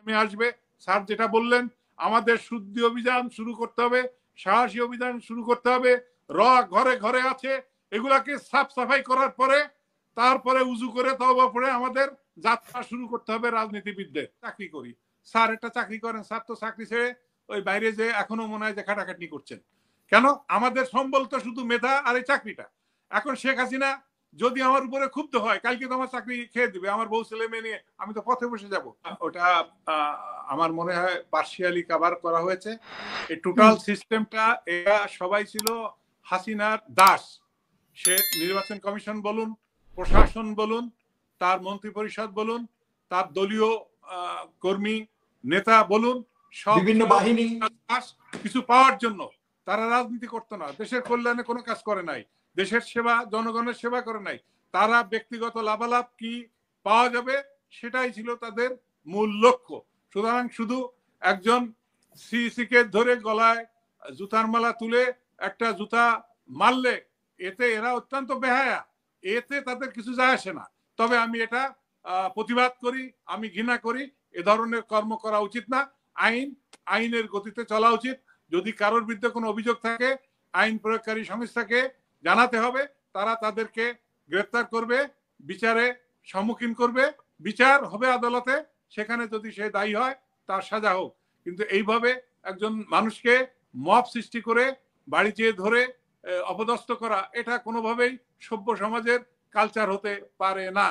নেমে আসবে। স্যার যেটা বললেন, আমাদের শুদ্ধি অভিযান শুরু করতে হবে, সাহসী অভিযান শুরু করতে হবে। ঘরে ঘরে আছে, এগুলাকে সাফ সাফাই করার পরে তারপরে উজু করে তওবা পড়ে আমাদের যাত্রা শুরু করতে হবে রাজনীতিবিদদের। চাকরি করি স্যার, একটা চাকরি করেন স্যার, তো চাকরি ছেড়ে ওই বাইরে যে এখনো মনে হয় যে খাটাখাটনি করছেন কেন? আমাদের সম্বল তো শুধু মেধা আর এই চাকরিটা। এখন শেখ হাসিনা যদি আমার উপরে ক্ষুব্ধ হয়, কালকে তো আমার চাকরি খেয়ে দিবে, আমার বউ ছেলে মেয়ে নিয়ে আমি তো পথে বসে যাব। ওটা আমার মনে হয় পার্সিয়ালি কভার করা হয়েছে। এই টোটাল সিস্টেমটা, এরা সবাই ছিল হাসিনার দাস। সে নির্বাচন কমিশন বলুন, প্রশাসন বলুন, তার মন্ত্রী পরিষদ বলুন, তার দলীয় কর্মী নেতা বলুন, সব বিভিন্ন বাহিনী কিছু পাওয়ার জন্য তারা রাজনীতি করতো না, দেশের কল্যাণে কোনো কাজ করে নাই, দেশের সেবা জনগণের সেবা করে নাই। তারা ব্যক্তিগত লাভালাভ কি পাওয়া যাবে সেটাই ছিল তাদের মূল লক্ষ্য। সুতরাং শুধু একজন সিইসিকে ধরে গলায় জুতার মালা তুলে একটা জুতা মারলে এতে এরা অত্যন্ত বেহায়া, এতে তাদের কিছু যায় আসে না। তবে আমি এটা প্রতিবাদ করি, আমি ঘৃণা করি, এ ধরনের কর্ম করা উচিত না। আইনের গতিতে চলা উচিত। যদি কারোর বিরুদ্ধে কোনো অভিযোগ থাকে আইন প্রয়োগকারী সংস্থাকে জানাতে হবে, তারা তাদেরকে গ্রেফতার করবে, বিচারে সম্মুখীন করবে, বিচার হবে আদালতে, সেখানে যদি সে দায়ী হয় তার সাজা হোক। কিন্তু এইভাবে একজন মানুষকে মব সৃষ্টি করে বাড়ি যেয়ে ধরে অপদস্থ করা, এটা কোনোভাবেই সভ্য সমাজের কালচার হতে পারে না।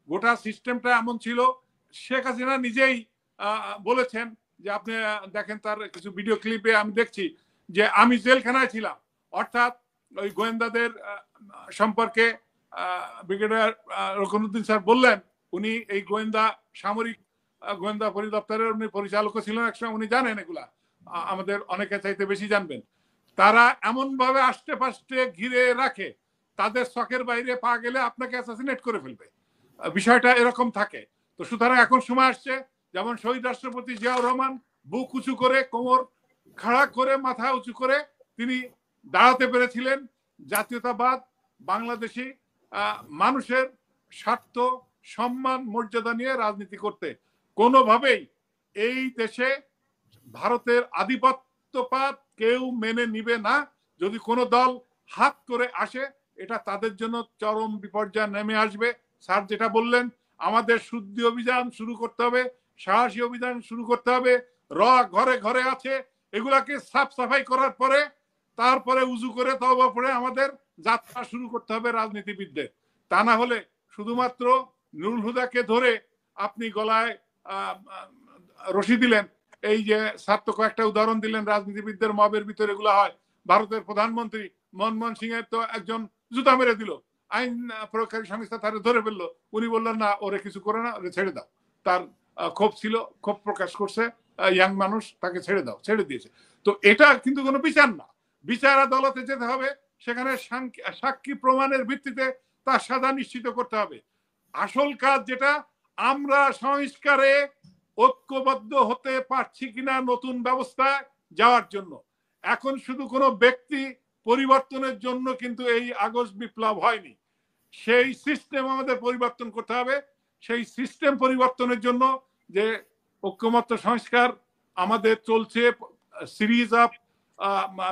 গোটা সিস্টেমটা এমন ছিল, শেখ হাসিনা নিজেই বলেছেন যে আপনি দেখেন তার কিছু ভিডিও ক্লিপে আমি দেখছি যে আমি জেলখানায় ছিলাম। অর্থাৎ ওই গোয়েন্দাদের সম্পর্কে ব্রিগেডিয়ার রকনুদ্দিন স্যার বললেন, উনি এই গোয়েন্দা সামরিক গোয়েন্দা পরিদপ্তরের উনি পরিচালক ছিলেন একসময়, উনি জানেন এগুলা, আমাদের অনেকে চাইতে বেশি জানবেন। তারা এমন ভাবে আষ্টে পাষ্টে ঘিরে রাখে, তাদের শখের বাইরে পা গেলে আপনাকে অ্যাসাসিনেট করে ফেলবে, বিষয়টা এরকম থাকে। তো সুতরাং এখন সময় আসছে, যেমন শহীদ রাষ্ট্রপতি জিয়াউর রহমান বুক উঁচু করে, কোমর খাড়া করে, মাথা উঁচু করে তিনি দাঁড়াতে পেরেছিলেন জাতীয়তাবাদ বাংলাদেশি মানুষের স্বার্থ সম্মান মর্যাদা নিয়ে রাজনীতি করতে। কোনোভাবেই এই দেশে ভারতের আধিপত্যবাদ কেউ মেনে নিবে না। যদি কোনো দল হাত করে আসে, এটা তাদের জন্য চরম বিপর্যয় নেমে আসবে। স্যার যেটা বললেন, আমাদের শুদ্ধি অভিযান শুরু করতে হবে, সাহসী অভিযান শুরু করতে হবে। ঘরে ঘরে আছে, এগুলাকে সাফ সাফাই করার পরে তারপরে উজু করে তওবা পড়ে আমাদের যাত্রা শুরু করতে হবে রাজনীতিবিদদের। তা না হলে শুধুমাত্র নুরুল হুদাকে ধরে আপনি গলায় রশি দিলেন, এই যে ছাত্র কয়েকটা উদাহরণ দিলেন রাজনীতিবিদদের মবের ভিতরে এগুলো হয়। ভারতের প্রধানমন্ত্রী মনমোহন সিং এর তো একজন জুতা মেরে দিল, আইন প্রয়োগকারী সংস্থা তারা ধরে ফেললো, উনি বললেন না ওরে কিছু করে না, ওরে ছেড়ে দাও। তার ক্ষোভ ছিল, ক্ষোভ প্রকাশ করছে, ইয়াং মানুষ, তাকে ছেড়ে দাও, ছেড়ে দিয়েছে। তো এটা কিন্তু কোনো বিচার না, বিচার আদালতে যেতে হবে, সেখানে সাক্ষী প্রমাণের ভিত্তিতে তার সাজা নিশ্চিত করতে হবে। আসল কাজ যেটা, আমরা সংস্কারে ঐক্যবদ্ধ হতে পারছি কিনা নতুন ব্যবস্থা যাওয়ার জন্য। এখন শুধু কোনো ব্যক্তি পরিবর্তনের জন্য কিন্তু এই আগস্ট বিপ্লব হয়নি, সেই সিস্টেম আমাদের পরিবর্তন করতে হবে। সেই সিস্টেম পরিবর্তনের জন্য যে ঐক্যমত্য সংস্কার আমাদের চলছে, সিরিজ অফ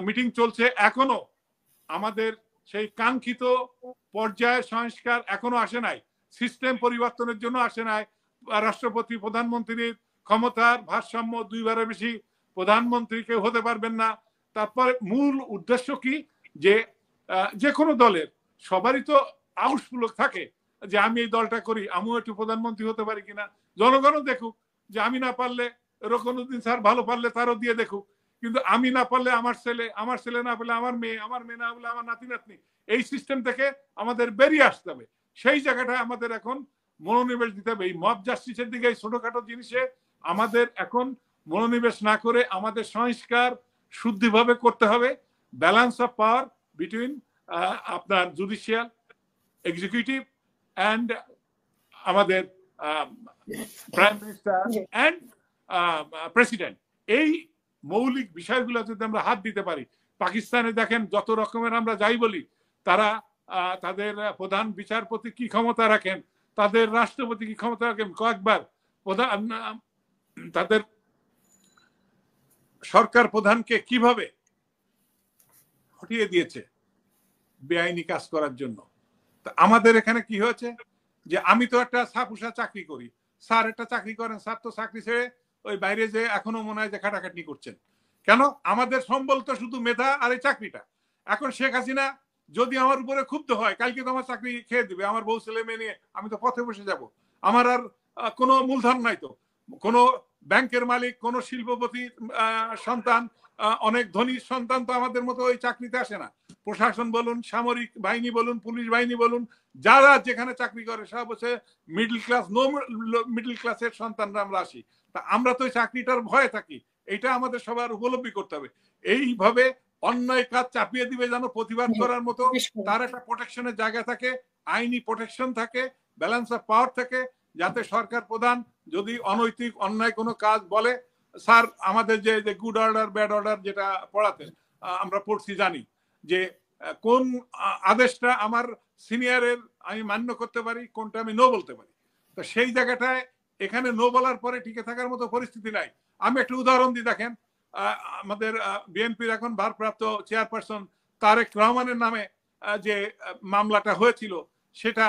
মিটিং চলছে, এখনো আমাদের সেই কাঙ্ক্ষিত পর্যায়ের সংস্কার এখনো আসে নাই, সিস্টেম পরিবর্তনের জন্য আসে নাই। রাষ্ট্রপতি প্রধানমন্ত্রীর ক্ষমতার ভারসাম্য, দুইবারের বেশি প্রধানমন্ত্রী কেউ হতে পারবেন না। তারপরে মূল উদ্দেশ্য কি, যে কোনো দলের সবারই তো আউটফুলক থাকে যে আমি এই দলটা করি, আমিও একটু প্রধানমন্ত্রী হতে পারি কিনা। জনগণও দেখুক যে আমি না পারলে রকনুদ্দিন স্যার ভালো পারলে তারও দিয়ে দেখুক, কিন্তু আমি না পারলে আমার ছেলে, আমার ছেলে না পারলে আমার মেয়ে, আমার মেয়ে না পারলে আমার নাতি নাতনি। এই সিস্টেম থেকে আমাদের বেরিয়ে আসতে হবে। সেই জায়গাটায় আমাদের এখন মনোনিবেশ দিতে হবে। এই মব জাস্টিসের দিকে, এই ছোটখাটো জিনিসে আমাদের এখন মনোনিবেশ না করে আমাদের সংস্কার শুদ্ধিভাবে করতে হবে। ব্যালেন্স অফ পাওয়ার বিটুইন আপনার জুডিশিয়াল, এক্সিকিউটিভ অ্যান্ড আমাদের প্রাইম মিনিস্টার অ্যান্ড প্রেসিডেন্ট, এই মৌলিক বিষয়গুলো যদি আমরা হাত দিতে পারি। পাকিস্তানে দেখেন যত রকমের আমরা যাই বলি, তারা তাদের প্রধান বিচারপতি কি ক্ষমতা রাখেন, তাদের রাষ্ট্রপতি কি ক্ষমতা রাখেন, কয়েকবার তাদের সরকার প্রধানকে কিভাবে হটিয়ে দিয়েছে বেআইনি কাজ করার জন্য। আমাদের এখানে কি হয়েছে যে আমি তো একটা সাপুষা চাকরি করি, স্যার একটা চাকরি করেন, স্যার তো চাকরি ছেড়ে ওই বাইরে যে এখনো মনে হয় যে খাটাখাটনি করছেন কেন? আমাদের সম্বল তো শুধু মেধা আর এই চাকরিটা। এখন শেখ হাসিনা যদি আমার উপরে ক্ষুব্ধ হয়, কালকে তো আমার চাকরি খেয়ে দিবে, আমার বউ ছেলে মেয়ে নিয়ে আমি তো পথে বসে যাব। আমার আর কোনো মূলধন নাই, তো কোনো ব্যাংকের মালিক, কোনো শিল্পপতি সন্তান, অনেক ধনী সন্তান তো আমাদের মতো ওই চাকরিতে আসে না। প্রশাসন বলুন, সামরিক বাহিনী বলুন, পুলিশ বাহিনী বলুন, যারা যেখানে চাকরি করে সব হচ্ছে মিডল ক্লাস, নো মিডল ক্লাসের সন্তানরা আমরা আসি। তা আমরা তো ওই চাকরিটার ভয়ে থাকি, এটা আমাদের সবার উপলব্ধি করতে হবে। এইভাবে অন্যায় কাজ চাপিয়ে দিবে যেন প্রতিবাদ করার মতো তার একটা প্রোটেকশনের জায়গা থাকে, আইনি প্রোটেকশন থাকে, ব্যালেন্স অফ পাওয়ার থাকে, যাতে সরকার প্রধান যদি অনৈতিক অন্যায় কোনো কাজ বলে, স্যার আমাদের যে গুড অর্ডার ব্যাড অর্ডার যেটা পড়াতেন আমরা পড়ছি, জানি যে কোন আদেশটা আমার সিনিয়রের আমি মান্য করতে পারি, কোনটা আমি নো বলতে পারি। তো সেই জায়গাটায় এখানে নো বলার পরে টিকে থাকার মতো পরিস্থিতি নাই। আমি একটা উদাহরণ দিই, দেখেন আমাদের বিএনপির এখন ভারপ্রাপ্ত চেয়ারপারসন তারেক রহমানের নামে যে মামলাটা হয়েছিল, সেটা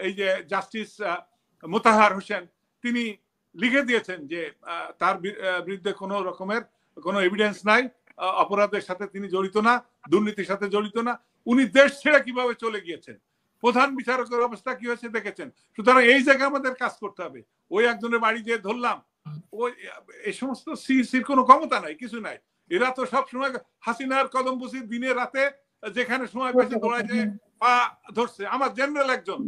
এই যে জাস্টিস মোতাহার হোসেন তিনি লিখে দিয়েছেন যে তার বিরুদ্ধে কোনো রকমের কোনো এভিডেন্স নাই, অপরাধের সাথে তিনি জড়িত না, দুর্নীতির সাথে জড়িত না। উনি দেশ ছেড়ে কিভাবে চলে গিয়েছেন, প্রধান বিচারকের অবস্থা কি হয়েছে দেখেছেন। সুতরাং এই জায়গায় আমাদের কাজ করতে হবে। ওই একজনের বাড়ি যে ধরলাম, ওই এই সমস্ত সির কোনো ক্ষমতা নাই, কিছু নাই। এরা তো সব সময় হাসিনার কদম বুঝি দিনে রাতে যেখানে সময় পেয়েছে দৌড়ায় যে পা ধরছে। আমার জেনারেল একজন,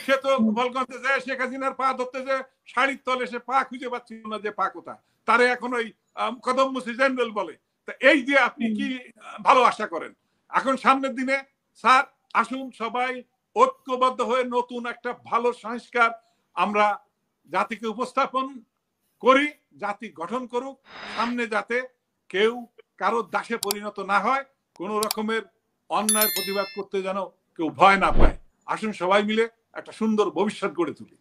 সে তো বলগঞ্জে যায় শেখ হাসিনার পা ধরতে যে শাড়ির তলে সে পা খুঁজে পাচ্ছিল না যে পা কোথা, তারে এখন ওই কদম মুসি জেনারেল বলে। তা এই যে আপনি কি ভালো আশা করেন? এখন সামনের দিনে স্যার আসুন সবাই ঐক্যবদ্ধ হয়ে নতুন একটা ভালো সংস্কার আমরা জাতিকে উপস্থাপন করি, জাতি গঠন করুক, সামনে যাতে কেউ কারো দাসে পরিণত না হয়, কোন রকমের অন্যায়ের প্রতিবাদ করতে যেন কেউ ভয় না পায়। আসুন সবাই মিলে একটা সুন্দর ভবিষ্যৎ গড়ে তুলি।